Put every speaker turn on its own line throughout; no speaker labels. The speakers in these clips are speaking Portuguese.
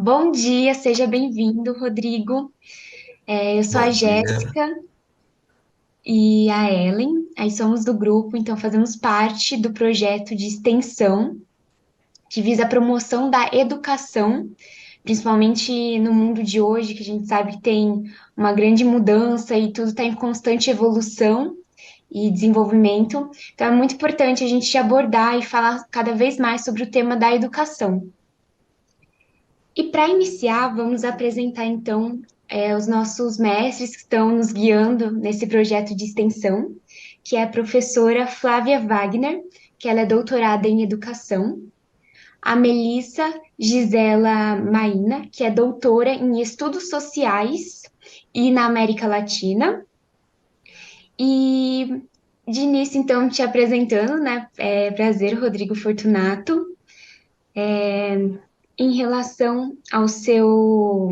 Bom dia, seja bem-vindo, Rodrigo. Eu sou a
Bom dia.
Jéssica e a Ellen, aí somos do grupo, então fazemos parte do projeto de extensão que visa a promoção da educação, principalmente no mundo de hoje, que a gente sabe que tem uma grande mudança e tudo está em constante evolução e desenvolvimento. Então é muito importante a gente abordar e falar cada vez mais sobre o tema da educação. E para iniciar, vamos apresentar então os nossos mestres que estão nos guiando nesse projeto de extensão, que é a professora Flávia Wagner, que ela é doutorada em educação, a Melissa Gisela Maina, que é doutora em estudos sociais e na América Latina. E de início, então, te apresentando, né? Prazer, Rodrigo Fortunato. Em relação ao seu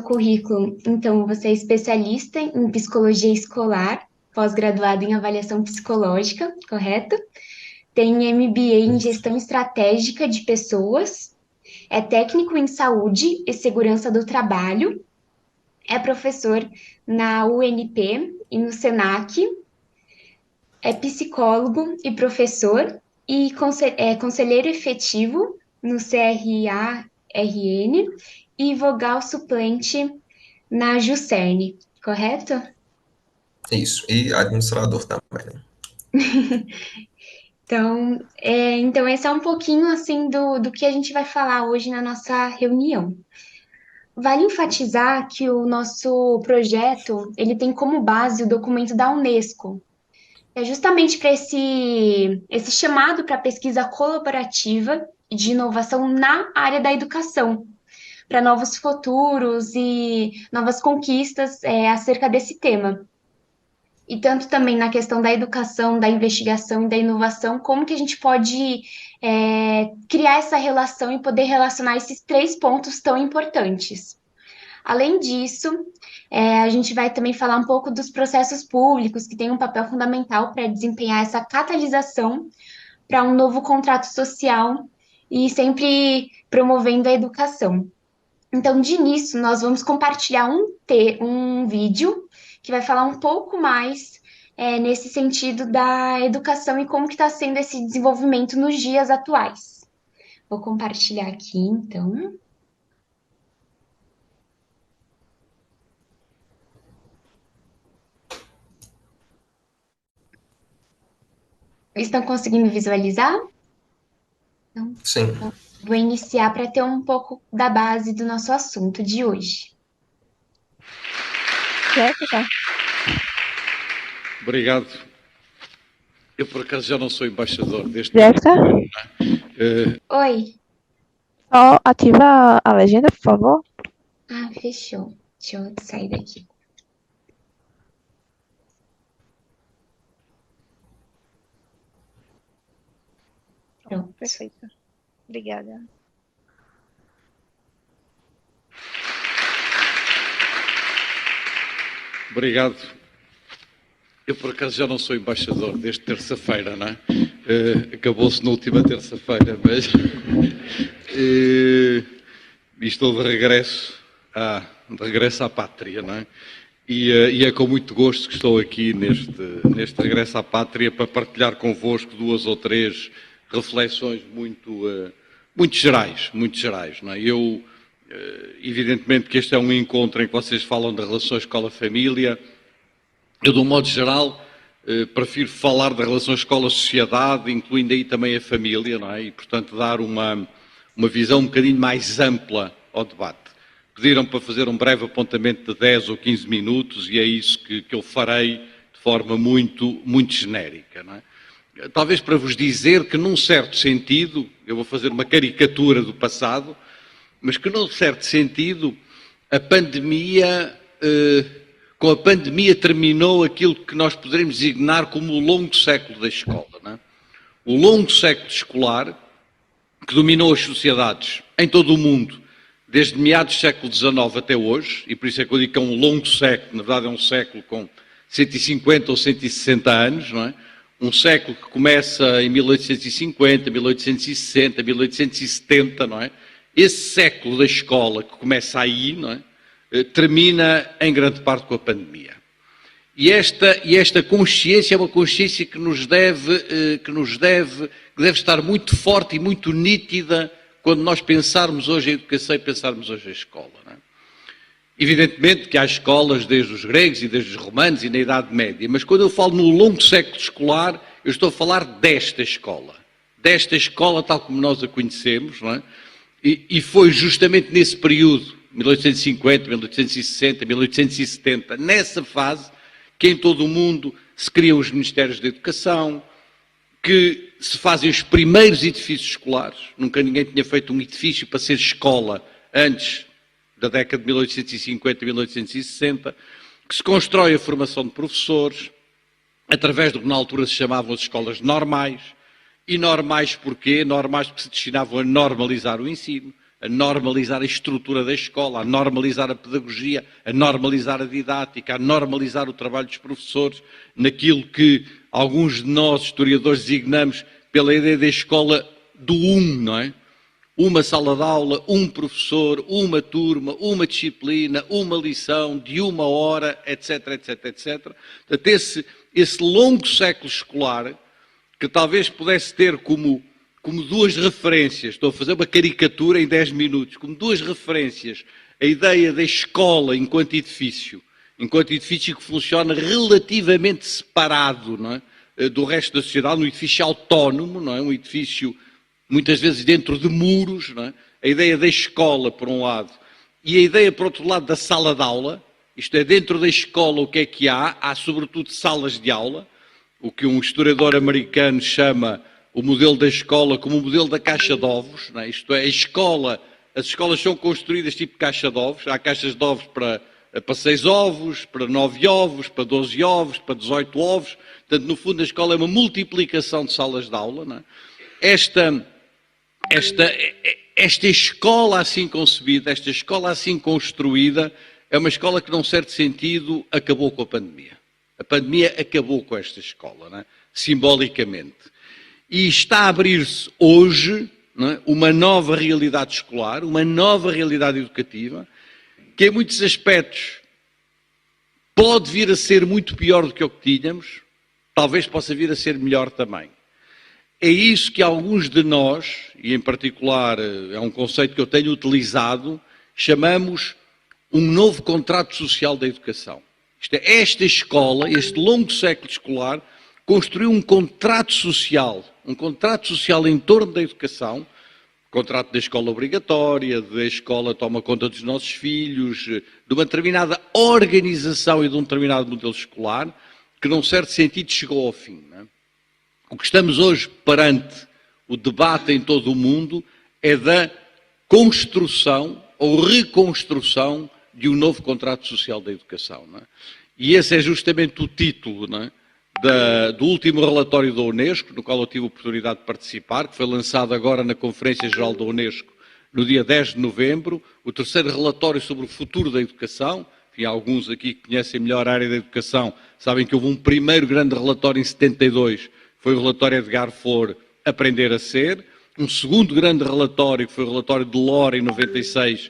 currículo, então, você é especialista em psicologia escolar, pós-graduado em avaliação psicológica, correto? Tem MBA em gestão estratégica de pessoas, é técnico em saúde e segurança do trabalho, é professor na UNP e no SENAC, é psicólogo e professor e é conselheiro efetivo no CRARN e vogal suplente na JUCERN, correto?
Isso. E administrador também, né?
Então esse é um pouquinho assim do que a gente vai falar hoje na nossa reunião. Vale enfatizar que o nosso projeto ele tem como base o documento da Unesco. É justamente para esse chamado para pesquisa colaborativa e de inovação na área da educação, para novos futuros e novas conquistas acerca desse tema. E tanto também na questão da educação, da investigação e da inovação, como que a gente pode criar essa relação e poder relacionar esses três pontos tão importantes. Além disso, a gente vai também falar um pouco dos processos públicos, que têm um papel fundamental para desempenhar essa catalisação para um novo contrato social e sempre promovendo a educação. Então, de início, nós vamos compartilhar um vídeo que vai falar um pouco mais nesse sentido da educação e como que está sendo esse desenvolvimento nos dias atuais. Vou compartilhar aqui, então. Estão conseguindo visualizar? Então,
Sim.
vou iniciar para ter um pouco da base do nosso assunto de hoje.
Jéssica?
Obrigado. Eu, por acaso, já não sou embaixador deste
Jéssica?
Oi.
Só ativa a legenda, por favor.
Ah, fechou. Deixa eu sair daqui. Pronto.
Perfeito. Obrigada.
Obrigado. Eu, por acaso, já não sou embaixador desde terça-feira, não é? Acabou-se na última terça-feira, mas estou de regresso à pátria, não é? E é com muito gosto que estou aqui neste regresso à pátria para partilhar convosco duas ou três reflexões muito gerais, não é? Evidentemente que este é um encontro em que vocês falam de relações escola-família. Eu, de um modo geral, prefiro falar da relação escola-sociedade, incluindo aí também a família, não é? E, portanto, dar uma visão um bocadinho mais ampla ao debate. Pediram para fazer um breve apontamento de 10 ou 15 minutos e é isso que eu farei de forma muito genérica, não é? Talvez para vos dizer que, num certo sentido, eu vou fazer uma caricatura do passado, mas que, num certo sentido, com a pandemia terminou aquilo que nós poderemos designar como o longo século da escola, não é? O longo século escolar que dominou as sociedades em todo o mundo, desde meados do século XIX até hoje, e por isso é que eu digo que é um longo século, na verdade é um século com 150 ou 160 anos, não é? Um século que começa em 1850, 1860, 1870, não é? esse século da escola que começa aí, não é? Termina em grande parte com a pandemia. E esta consciência é uma consciência que deve estar muito forte e muito nítida quando nós pensarmos hoje a educação e pensarmos hoje a escola. Não é? Evidentemente que há escolas desde os gregos e desde os romanos e na Idade Média, mas quando eu falo no longo século escolar, eu estou a falar desta escola tal como nós a conhecemos, não é? E foi justamente nesse período, 1850, 1860, 1870, nessa fase, que em todo o mundo se criam os Ministérios da Educação, que se fazem os primeiros edifícios escolares. Nunca ninguém tinha feito um edifício para ser escola antes da década de 1850 e 1860, que se constrói a formação de professores, através do que na altura se chamavam as escolas normais. E normais porquê? Normais porque se destinavam a normalizar o ensino, a normalizar a estrutura da escola, a normalizar a pedagogia, a normalizar a didática, a normalizar o trabalho dos professores, naquilo que alguns de nós, historiadores, designamos pela ideia da escola do não é? Uma sala de aula, um professor, uma turma, uma disciplina, uma lição de 1 hora, etc, etc, etc. Portanto, esse longo século escolar, que talvez pudesse ter como duas referências, estou a fazer uma caricatura em 10 minutos, como duas referências, a ideia da escola enquanto edifício que funciona relativamente separado, não é, do resto da sociedade, um edifício autónomo, não é, um edifício muitas vezes dentro de muros, não é, a ideia da escola por um lado, e a ideia por outro lado da sala de aula, isto é, dentro da escola o que é que há sobretudo salas de aula, o que um historiador americano chama o modelo da escola como o modelo da caixa de ovos, não é? Isto é, as escolas são construídas tipo caixa de ovos, há caixas de ovos para 6 ovos, para 9 ovos, para 12 ovos, para 18 ovos, portanto, no fundo a escola é uma multiplicação de salas de aula, não é? Esta escola assim concebida, esta escola assim construída, é uma escola que, num certo sentido, acabou com a pandemia. A pandemia acabou com esta escola, não é? Simbolicamente. E está a abrir-se hoje, não é, uma nova realidade escolar, uma nova realidade educativa, que em muitos aspectos pode vir a ser muito pior do que o que tínhamos, talvez possa vir a ser melhor também. É isso que alguns de nós, e em particular é um conceito que eu tenho utilizado, chamamos um novo contrato social da educação. Isto é, esta escola, este longo século escolar, construiu um contrato social em torno da educação, contrato da escola obrigatória, da escola toma conta dos nossos filhos, de uma determinada organização e de um determinado modelo escolar, que num certo sentido chegou ao fim. Não é? O que estamos hoje perante o debate em todo o mundo é da construção ou reconstrução de um novo contrato social da educação. Não é? E esse é justamente o título, não é, do último relatório da Unesco, no qual eu tive a oportunidade de participar, que foi lançado agora na Conferência Geral da Unesco no dia 10 de novembro, o terceiro relatório sobre o futuro da educação. Enfim, alguns aqui que conhecem melhor a área da educação sabem que houve um primeiro grande relatório em 72, foi o relatório Edgar Faure, Aprender a Ser. Um segundo grande relatório, que foi o relatório de Delors, em 96,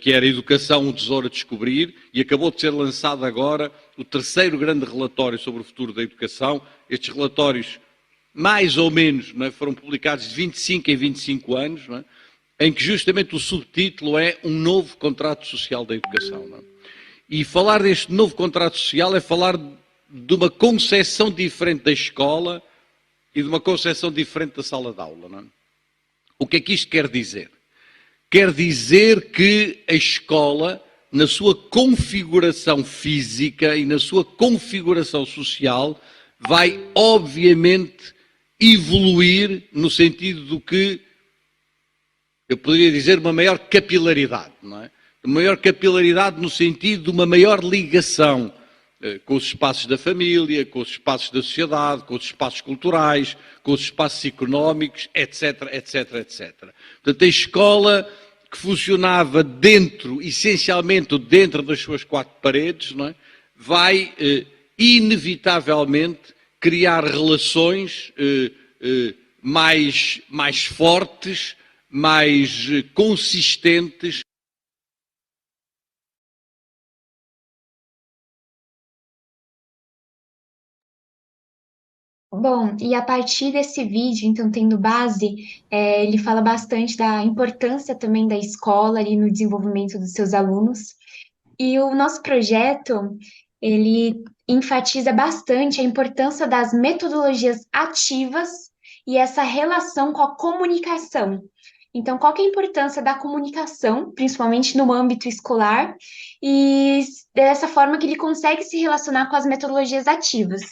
que era Educação, um Tesouro a Descobrir, e acabou de ser lançado agora o terceiro grande relatório sobre o futuro da educação. Estes relatórios, mais ou menos, não é, foram publicados de 25 em 25 anos, não é, em que justamente o subtítulo é um novo contrato social da educação. Não é? E falar deste novo contrato social é falar de uma concepção diferente da escola e de uma concepção diferente da sala de aula. Não é? O que é que isto quer dizer? Quer dizer que a escola, na sua configuração física e na sua configuração social, vai, obviamente, evoluir no sentido do que, eu poderia dizer, uma maior capilaridade, não é? Uma maior capilaridade no sentido de uma maior ligação com os espaços da família, com os espaços da sociedade, com os espaços culturais, com os espaços económicos, etc, etc, etc. Portanto, a escola que funcionava essencialmente dentro das suas 4 paredes, não é? Vai inevitavelmente criar relações mais fortes, mais consistentes.
Bom, e a partir desse vídeo, então, tendo base, ele fala bastante da importância também da escola ali no desenvolvimento dos seus alunos. E o nosso projeto, ele enfatiza bastante a importância das metodologias ativas e essa relação com a comunicação. Então, qual que é a importância da comunicação, principalmente no âmbito escolar, e dessa forma que ele consegue se relacionar com as metodologias ativas.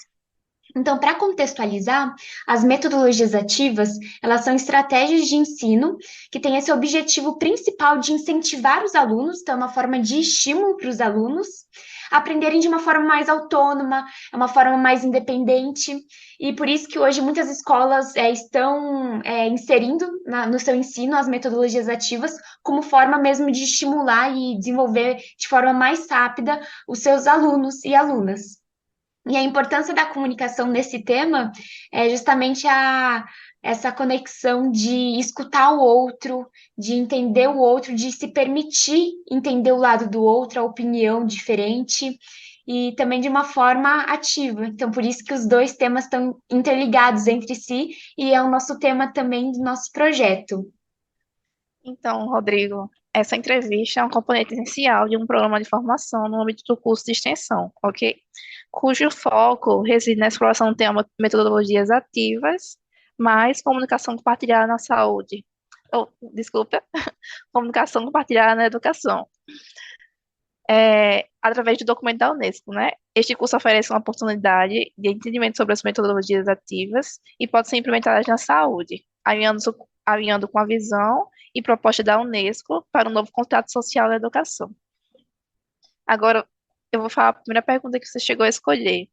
Então, para contextualizar, as metodologias ativas, elas são estratégias de ensino que têm esse objetivo principal de incentivar os alunos, então é uma forma de estímulo para os alunos aprenderem de uma forma mais autônoma, uma forma mais independente, e por isso que hoje muitas escolas estão inserindo no seu ensino as metodologias ativas como forma mesmo de estimular e desenvolver de forma mais rápida os seus alunos e alunas. E a importância da comunicação nesse tema é justamente essa conexão de escutar o outro, de entender o outro, de se permitir entender o lado do outro, a opinião diferente, e também de uma forma ativa. Então, por isso que os dois temas estão interligados entre si, e é o nosso tema também do nosso projeto.
Então, Rodrigo, essa entrevista é um componente essencial de um programa de formação no âmbito do curso de extensão, ok? Cujo foco reside na exploração do tema metodologias ativas, mais comunicação compartilhada na saúde. Oh, desculpa, comunicação compartilhada na educação. Através do documento da Unesco, né? Este curso oferece uma oportunidade de entendimento sobre as metodologias ativas e pode ser implementadas na saúde, alinhando com a visão e proposta da Unesco para um novo contrato social da educação. Agora, eu vou falar a primeira pergunta que você chegou a escolher.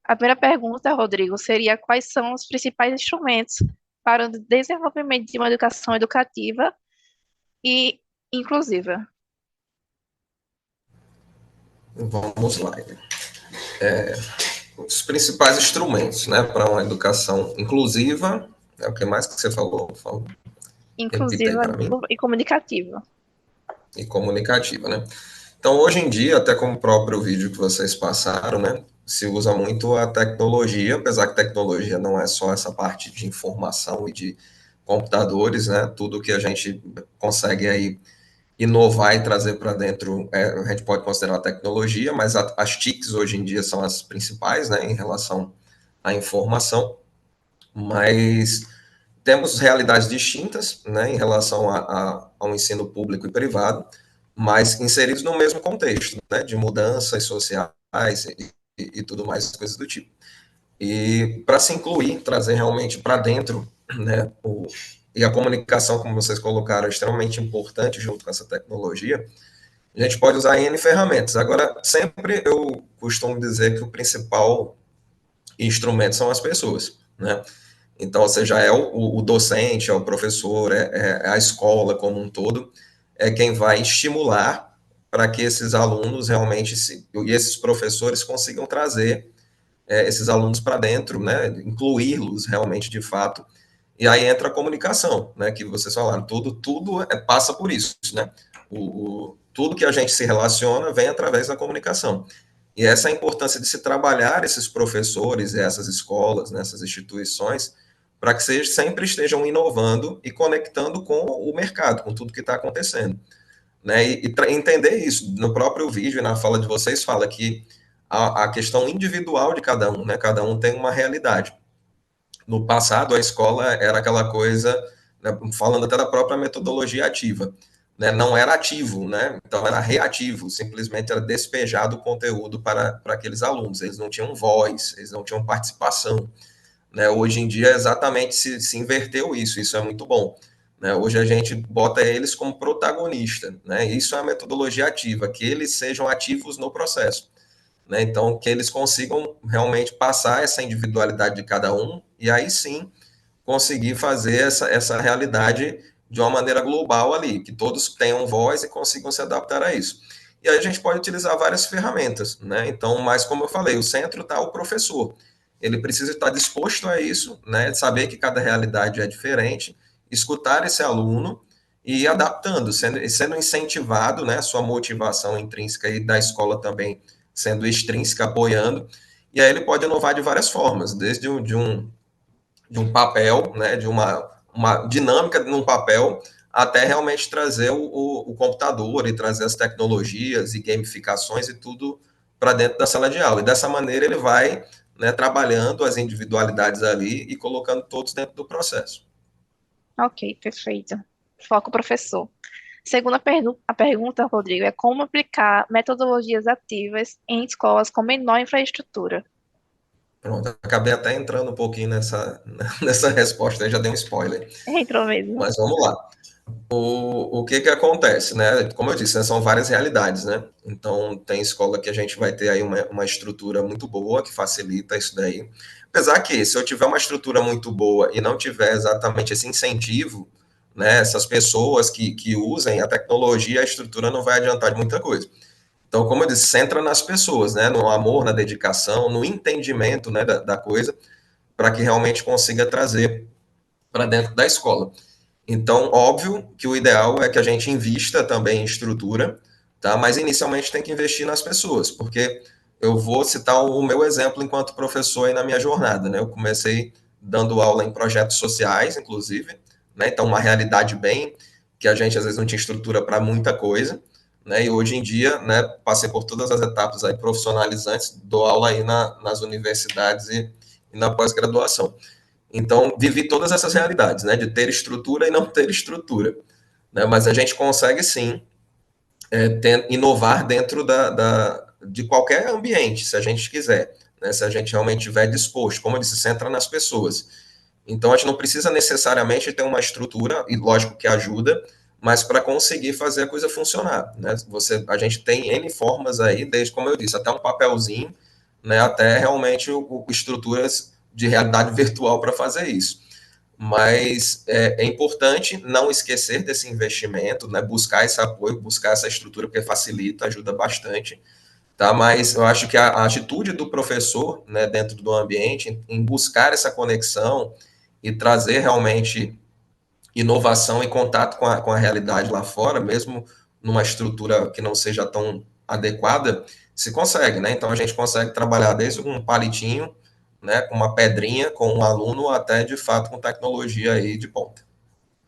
A primeira pergunta, Rodrigo, seria quais são os principais instrumentos para o desenvolvimento de uma educação educativa e inclusiva?
Vamos lá. Os principais instrumentos, né, para uma educação inclusiva, é o que mais que você falou? Por favor, repita aí
Inclusiva
para mim.
e comunicativa.
E comunicativa, né? Então, hoje em dia, até como o próprio vídeo que vocês passaram, né, se usa muito a tecnologia, apesar que tecnologia não é só essa parte de informação e de computadores, né, tudo que a gente consegue aí inovar e trazer para dentro, a gente pode considerar tecnologia, mas as TICs hoje em dia são as principais, né, em relação à informação, mas temos realidades distintas, né, em relação ao ensino público e privado, mas inseridos no mesmo contexto, né, de mudanças sociais e tudo mais, coisas do tipo. E para se incluir, trazer realmente para dentro, né, e a comunicação, como vocês colocaram, é extremamente importante junto com essa tecnologia, a gente pode usar N ferramentas. Agora, sempre eu costumo dizer que o principal instrumento são as pessoas, né? Então, ou seja, é o docente, é o professor, é a escola como um todo, é quem vai estimular para que esses alunos realmente, e esses professores consigam trazer esses alunos para dentro, né, incluí-los realmente de fato, e aí entra a comunicação, né, que vocês falaram, tudo passa por isso, né, tudo que a gente se relaciona vem através da comunicação. E essa é a importância de se trabalhar esses professores, essas escolas, nessas instituições, para que vocês sempre estejam inovando e conectando com o mercado, com tudo que está acontecendo. Né? E entender isso. No próprio vídeo e na fala de vocês fala que a questão individual de cada um, né? Cada um tem uma realidade. No passado, a escola era aquela coisa, né, falando até da própria metodologia ativa, né, não era ativo, né, então era reativo, simplesmente era despejado o conteúdo para aqueles alunos, eles não tinham voz, eles não tinham participação. Né, hoje em dia, exatamente se inverteu isso é muito bom. Né, hoje a gente bota eles como protagonista, né, isso é a metodologia ativa, que eles sejam ativos no processo. Né? Então, que eles consigam realmente passar essa individualidade de cada um e aí sim conseguir fazer essa realidade de uma maneira global ali, que todos tenham voz e consigam se adaptar a isso. E aí a gente pode utilizar várias ferramentas, né? Então, mas como eu falei, o centro está o professor. Ele precisa estar disposto a isso, né? Saber que cada realidade é diferente, escutar esse aluno e ir adaptando, sendo incentivado, né, sua motivação intrínseca e da escola também sendo extrínseca, apoiando, e aí ele pode inovar de várias formas, desde de um papel, né, de uma dinâmica num papel, até realmente trazer o computador e trazer as tecnologias e gamificações e tudo para dentro da sala de aula. E dessa maneira ele vai, né, trabalhando as individualidades ali e colocando todos dentro do processo.
Ok, perfeito. Foco professor. Segunda a pergunta, Rodrigo, é como aplicar metodologias ativas em escolas com menor infraestrutura?
Pronto, acabei até entrando um pouquinho nessa resposta, aí já dei um spoiler.
Entrou mesmo.
Mas vamos lá. O que que acontece, né? Como eu disse, né, são várias realidades, né? Então, tem escola que a gente vai ter aí uma estrutura muito boa, que facilita isso daí. Apesar que, se eu tiver uma estrutura muito boa e não tiver exatamente esse incentivo, né, essas pessoas que usem a tecnologia, a estrutura não vai adiantar de muita coisa. Então, como eu disse, centra nas pessoas, né? No amor, na dedicação, no entendimento, né, da coisa, para que realmente consiga trazer para dentro da escola. Então, óbvio que o ideal é que a gente invista também em estrutura, tá? Mas inicialmente tem que investir nas pessoas, porque eu vou citar o meu exemplo enquanto professor aí na minha jornada, né? Eu comecei dando aula em projetos sociais, inclusive, né? Então, uma realidade bem que a gente às vezes não tinha estrutura para muita coisa, né? E hoje em dia, né, passei por todas as etapas aí profissionalizantes, dou aula aí nas universidades e na pós-graduação. Então, vivi todas essas realidades, né, de ter estrutura e não ter estrutura, né, mas a gente consegue sim inovar dentro de qualquer ambiente, se a gente quiser, né, se a gente realmente estiver disposto, como eu disse, centra nas pessoas. Então, a gente não precisa necessariamente ter uma estrutura, e lógico que ajuda, mas para conseguir fazer a coisa funcionar, né? A gente tem N formas aí, desde, como eu disse, até um papelzinho, né, até realmente estruturas de realidade virtual para fazer isso. Mas é importante não esquecer desse investimento, né, buscar esse apoio, buscar essa estrutura, porque facilita, ajuda bastante, tá? Mas eu acho que a atitude do professor, né, dentro do ambiente, em buscar essa conexão e trazer realmente inovação e contato com a realidade lá fora, mesmo numa estrutura que não seja tão adequada, se consegue, né? Então a gente consegue trabalhar desde um palitinho, né, com uma pedrinha, com um aluno, até de fato com tecnologia aí de ponta.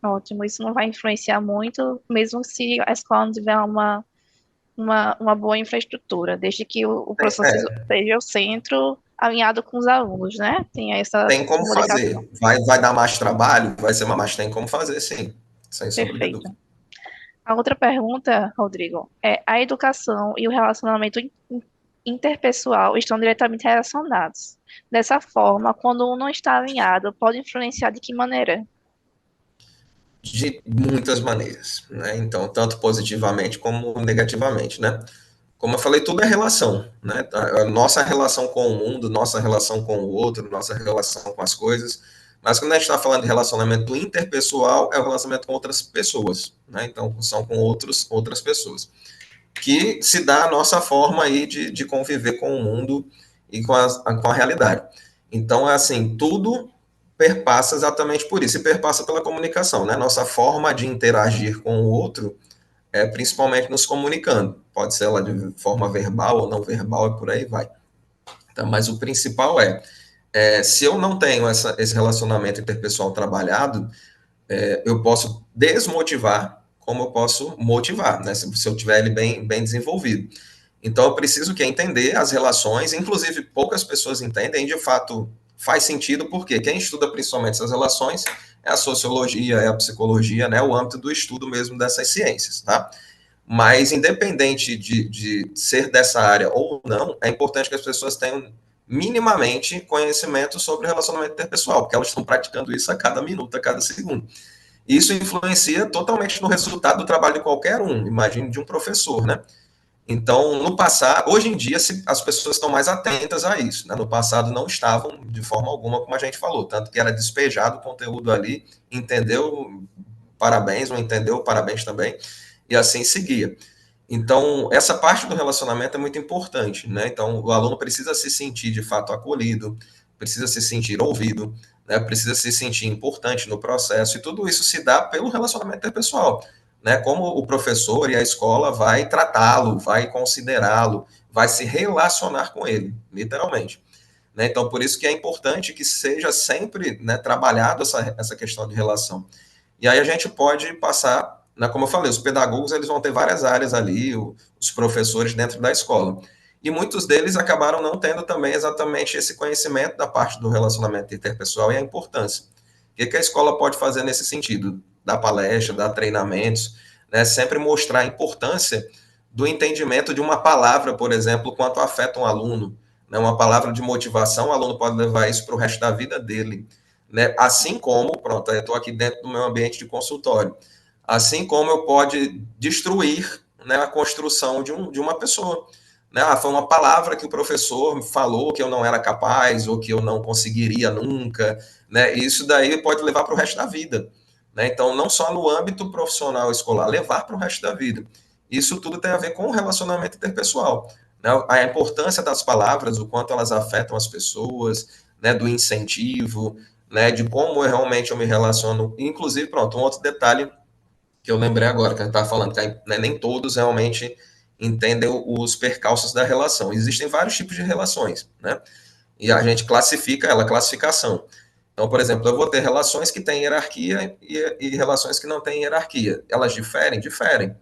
Ótimo, isso não vai influenciar muito, mesmo se a escola não tiver uma boa infraestrutura, desde que o professor
É,
seja o centro alinhado com os alunos, né? Tenha essa
tem como
comunicação.
fazer. Vai dar mais trabalho? Vai ser, mas tem como fazer, sim, sem sombra de
Perfeito.
dúvida.
A outra pergunta, Rodrigo, é a educação e o relacionamento interpessoal estão diretamente relacionados. Dessa forma, quando um não está alinhado, pode influenciar de que maneira?
De muitas maneiras, né? Então, tanto positivamente como negativamente, né? Como eu falei, tudo é relação, né? A nossa relação com o mundo, nossa relação com o outro, nossa relação com as coisas. Mas quando a gente está falando de relacionamento interpessoal, é o relacionamento com outras pessoas, né? Então, são com outras pessoas. Que se dá a nossa forma aí de conviver com o mundo e com a realidade. Então, é assim, tudo perpassa exatamente por isso, e perpassa pela comunicação, né? Nossa forma de interagir com o outro principalmente nos comunicando. Pode ser ela de forma verbal ou não verbal e por aí vai. Tá? Mas o principal se eu não tenho esse relacionamento interpessoal trabalhado, eu posso desmotivar como eu posso motivar, né? Se eu tiver ele bem desenvolvido. Então, eu preciso entender as relações, inclusive poucas pessoas entendem, e de fato faz sentido, porque quem estuda principalmente essas relações é a sociologia, é a psicologia, né? O âmbito do estudo mesmo dessas ciências, tá? Mas, independente de ser dessa área ou não, é importante que as pessoas tenham minimamente conhecimento sobre relacionamento interpessoal, porque elas estão praticando isso a cada minuto, a cada segundo. Isso influencia totalmente no resultado do trabalho de qualquer um, imagine de um professor, né? Então, no passado, hoje em dia, as pessoas estão mais atentas a isso, né? No passado não estavam de forma alguma, como a gente falou, tanto que era despejado o conteúdo ali, entendeu? Parabéns, não entendeu? Parabéns também, e assim seguia. Então, essa parte do relacionamento é muito importante, né? Então, o aluno precisa se sentir de fato acolhido, precisa se sentir ouvido, né, precisa se sentir importante no processo, e tudo isso se dá pelo relacionamento interpessoal, né, como o professor e a escola vai tratá-lo, vai considerá-lo, vai se relacionar com ele, literalmente. Né? Então, por isso que é importante que seja sempre, né, trabalhado essa questão de relação. E aí a gente pode passar, né, como eu falei, os pedagogos eles vão ter várias áreas ali, os professores dentro da escola. E muitos deles acabaram não tendo também exatamente esse conhecimento da parte do relacionamento interpessoal e a importância. O que a escola pode fazer nesse sentido? Dar palestra, dar treinamentos, né, sempre mostrar a importância do entendimento de uma palavra, por exemplo, quanto afeta um aluno, né, uma palavra de motivação, o aluno pode levar isso para o resto da vida dele. Né? Assim como, pronto, eu estou aqui dentro do meu ambiente de consultório, assim como eu pode destruir, né, a construção de uma pessoa. Né? Ah, foi uma palavra que o professor falou que eu não era capaz ou que eu não conseguiria nunca. Né? E isso daí pode levar para o resto da vida. Né? Então, não só no âmbito profissional escolar, levar para o resto da vida. Isso tudo tem a ver com o relacionamento interpessoal. Né? A importância das palavras, o quanto elas afetam as pessoas, né? Do incentivo, né? De como realmente eu me relaciono. Inclusive, pronto, um outro detalhe que eu lembrei agora, que a gente estava falando, que né, nem todos realmente entendem os percalços da relação. Existem vários tipos de relações, né? E a gente classifica ela, classificação. Então, por exemplo, eu vou ter relações que têm hierarquia e relações que não têm hierarquia. Elas diferem? Diferem.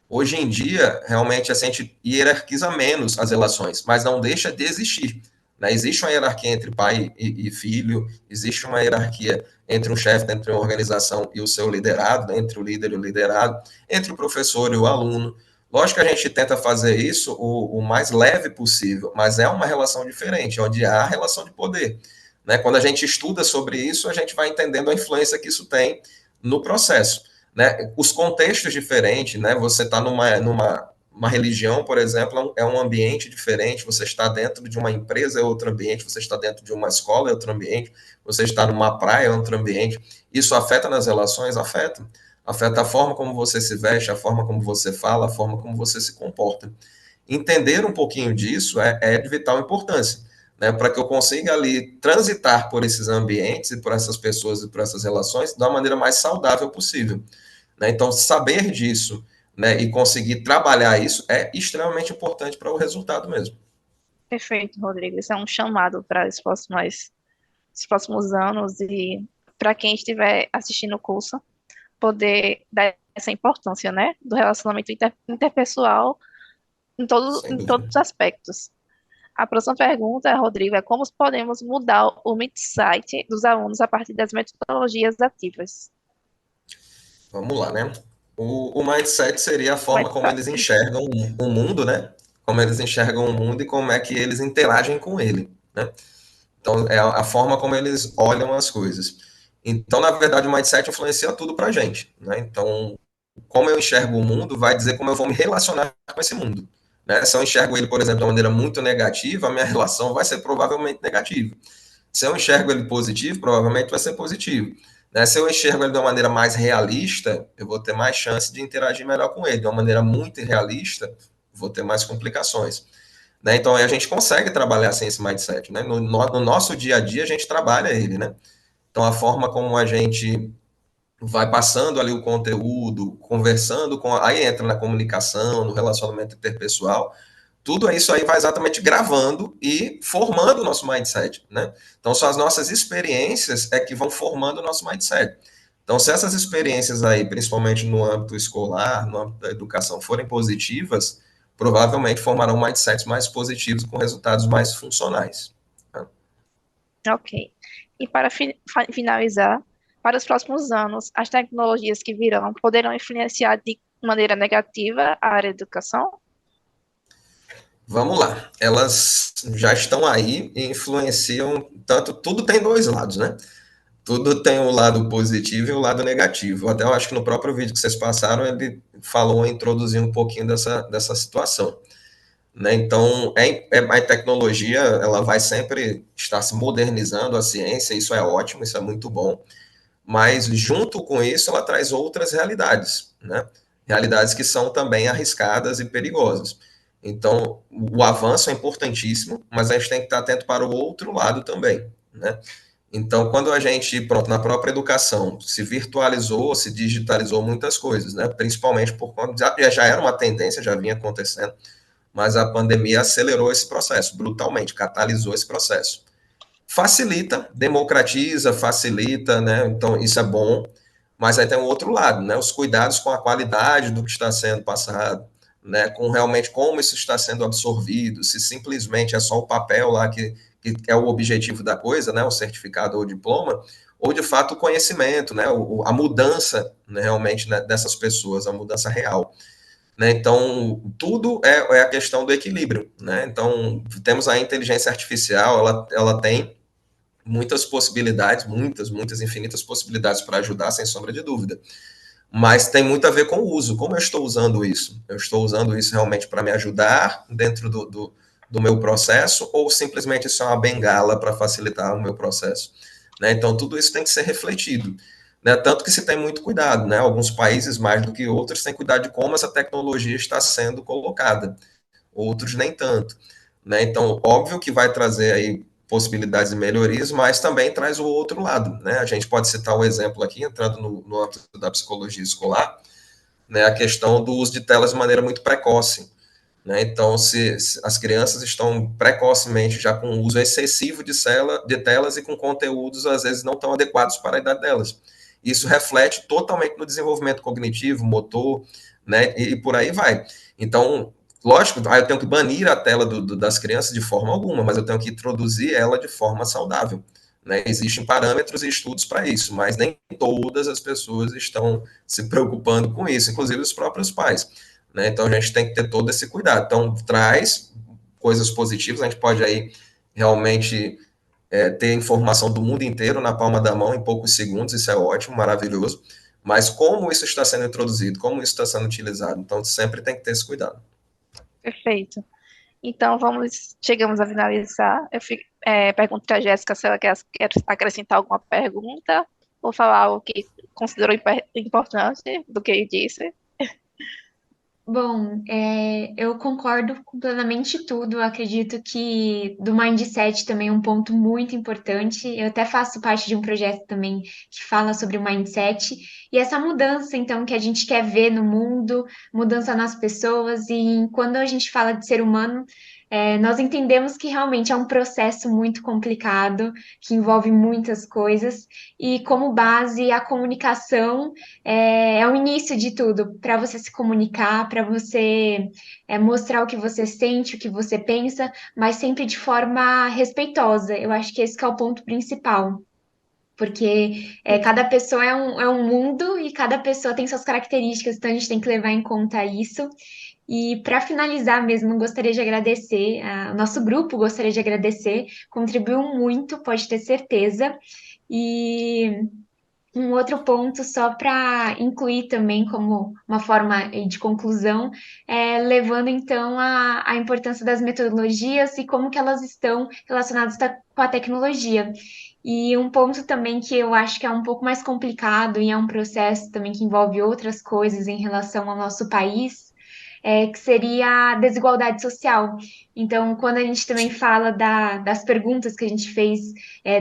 Hoje em dia, realmente, assim, a gente hierarquiza menos as relações, mas não deixa de existir. Né? Existe uma hierarquia entre pai e filho, existe uma hierarquia entre um chefe, entre uma organização e o seu liderado, né? Entre o líder e o liderado, entre o professor e o aluno. Lógico que a gente tenta fazer isso o mais leve possível, mas é uma relação diferente, onde há relação de poder. Né? Quando a gente estuda sobre isso, a gente vai entendendo a influência que isso tem no processo. Né? Os contextos diferentes, né? Você está numa uma religião, por exemplo, é um ambiente diferente, você está dentro de uma empresa, é outro ambiente, você está dentro de uma escola, é outro ambiente, você está numa praia, é outro ambiente. Isso afeta nas relações? Afeta. Afeta a forma como você se veste, a forma como você fala, a forma como você se comporta. Entender um pouquinho disso é de vital importância, né, para que eu consiga ali transitar por esses ambientes e por essas pessoas e por essas relações da maneira mais saudável possível. Né? Então, saber disso, né, e conseguir trabalhar isso é extremamente importante para o resultado mesmo.
Perfeito, Rodrigo. Isso é um chamado para os próximos anos e para quem estiver assistindo o curso, poder dar essa importância, né, do relacionamento interpessoal
Sem
em
dúvida.
todos os aspectos. A próxima pergunta, Rodrigo, é como podemos mudar o mindset dos alunos a partir das metodologias ativas?
Vamos lá, né? O mindset seria a forma como eles
Mindset.
enxergam o mundo, né? Como eles enxergam o mundo e como é que eles interagem com ele, né? Então, é a forma como eles olham as coisas. Então, na verdade, o mindset influencia tudo para a gente, né? Então, como eu enxergo o mundo vai dizer como eu vou me relacionar com esse mundo. Né? Se eu enxergo ele, por exemplo, de uma maneira muito negativa, a minha relação vai ser provavelmente negativa. Se eu enxergo ele positivo, provavelmente vai ser positivo. Né? Se eu enxergo ele de uma maneira mais realista, eu vou ter mais chance de interagir melhor com ele. De uma maneira muito irrealista, vou ter mais complicações. Né? Então, a gente consegue trabalhar sem esse mindset. Né? No nosso dia a dia, a gente trabalha ele. Né? Então, a forma como a gente vai passando ali o conteúdo, conversando com. Aí entra na comunicação, no relacionamento interpessoal. Tudo isso aí vai exatamente gravando e formando o nosso mindset, né? Então, são as nossas experiências é que vão formando o nosso mindset. Então, se essas experiências aí, principalmente no âmbito escolar, no âmbito da educação, forem positivas, provavelmente formarão mindsets mais positivos com resultados mais funcionais. Tá?
Ok. E para finalizar, para os próximos anos, as tecnologias que virão poderão influenciar de maneira negativa a área da educação?
Vamos lá. Elas já estão aí e influenciam tanto. Tudo tem dois lados, né? Tudo tem o lado positivo e o lado negativo. Até eu acho que no próprio vídeo que vocês passaram, ele falou, introduziu um pouquinho dessa situação. Né? Então, a tecnologia ela vai sempre estar se modernizando, a ciência, isso é ótimo, isso é muito bom, mas junto com isso ela traz outras realidades, né? Realidades que são também arriscadas e perigosas. Então, o avanço é importantíssimo, mas a gente tem que estar atento para o outro lado também, né? Então, quando a gente, pronto, na própria educação, se virtualizou, se digitalizou muitas coisas, né? Principalmente por conta, já era uma tendência, já vinha acontecendo, mas a pandemia acelerou esse processo brutalmente, catalisou esse processo. Facilita, democratiza, facilita, né? Então, isso é bom, mas aí tem um outro lado, né? Os cuidados com a qualidade do que está sendo passado, né? Com realmente como isso está sendo absorvido, se simplesmente é só o papel lá que é o objetivo da coisa, né? O certificado ou o diploma, ou de fato o conhecimento, né? A mudança, né, realmente, né, dessas pessoas, a mudança real. Né? Então, tudo é a questão do equilíbrio. Né? Então, temos a inteligência artificial, ela tem muitas possibilidades, muitas infinitas possibilidades para ajudar, sem sombra de dúvida. Mas tem muito a ver com o uso. Como eu estou usando isso? Eu estou usando isso realmente para me ajudar dentro do meu processo ou simplesmente isso é uma bengala para facilitar o meu processo? Né? Então, tudo isso tem que ser refletido. Né? Tanto que se tem muito cuidado. Né? Alguns países, mais do que outros, têm cuidado de como essa tecnologia está sendo colocada. Outros nem tanto. Né? Então, óbvio que vai trazer aí possibilidades de melhorias, mas também traz o outro lado. Né? A gente pode citar um exemplo aqui, entrando no âmbito da psicologia escolar, né? A questão do uso de telas de maneira muito precoce. Né? Então, se as crianças estão precocemente já com uso excessivo de telas e com conteúdos, às vezes, não tão adequados para a idade delas. Isso reflete totalmente no desenvolvimento cognitivo, motor, né? E por aí vai. Então, lógico, eu tenho que banir a tela das crianças de forma alguma, mas eu tenho que introduzir ela de forma saudável. Né? Existem parâmetros e estudos para isso, mas nem todas as pessoas estão se preocupando com isso, inclusive os próprios pais. Né? Então, a gente tem que ter todo esse cuidado. Então, traz coisas positivas, a gente pode aí realmente ter informação do mundo inteiro na palma da mão em poucos segundos, isso é ótimo, maravilhoso, mas como isso está sendo introduzido, como isso está sendo utilizado, então sempre tem que ter esse cuidado.
Perfeito. Então, chegamos a finalizar. Pergunto para a Jéssica se ela quer acrescentar alguma pergunta ou falar algo que considerou importante do que ele disse.
Bom, eu concordo com plenamente tudo. Eu acredito que do mindset também é um ponto muito importante. Eu até faço parte de um projeto também que fala sobre o mindset e essa mudança, então, que a gente quer ver no mundo, mudança nas pessoas. E quando a gente fala de ser humano, nós entendemos que realmente é um processo muito complicado, que envolve muitas coisas, e como base a comunicação é o início de tudo, para você se comunicar, para você mostrar o que você sente, o que você pensa, mas sempre de forma respeitosa. Eu acho que esse que é o ponto principal. Porque cada pessoa é um mundo e cada pessoa tem suas características, então a gente tem que levar em conta isso. E para finalizar mesmo, gostaria de agradecer, o nosso grupo gostaria de agradecer, contribuiu muito, pode ter certeza. E um outro ponto, só para incluir também como uma forma de conclusão, levando então a importância das metodologias e como que elas estão relacionadas com a tecnologia. E um ponto também que eu acho que é um pouco mais complicado e é um processo também que envolve outras coisas em relação ao nosso país, que seria a desigualdade social. Então, quando a gente também fala das perguntas que a gente fez,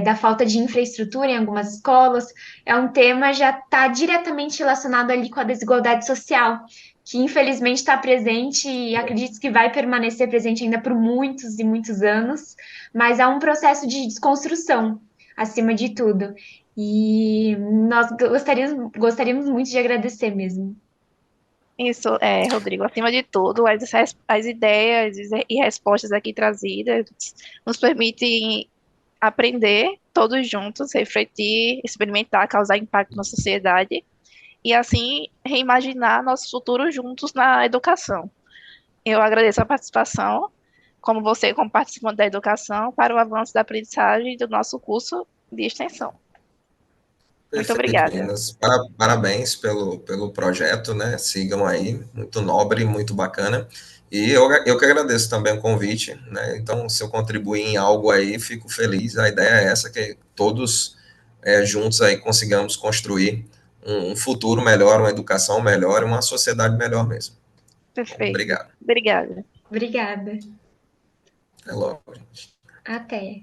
da falta de infraestrutura em algumas escolas, é um tema já está diretamente relacionado ali com a desigualdade social, que infelizmente está presente e acredito que vai permanecer presente ainda por muitos e muitos anos, mas há um processo de desconstrução, acima de tudo. E nós gostaríamos muito de agradecer mesmo.
Isso, Rodrigo, acima de tudo, as ideias e respostas aqui trazidas nos permitem aprender todos juntos, refletir, experimentar, causar impacto na sociedade e assim reimaginar nosso futuro juntos na educação. Eu agradeço a participação, como você, como participante da educação, para o avanço da aprendizagem do nosso curso de extensão. Muito
Perfeito,
obrigada.
meninas. Parabéns pelo projeto, né? Sigam aí, muito nobre, muito bacana. E eu que agradeço também o convite, né? Então, se eu contribuir em algo aí, fico feliz. A ideia é essa, que todos juntos aí consigamos construir um futuro melhor, uma educação melhor e uma sociedade melhor mesmo.
Perfeito.
Obrigado.
Obrigada.
Obrigada.
Até logo, gente.
Até.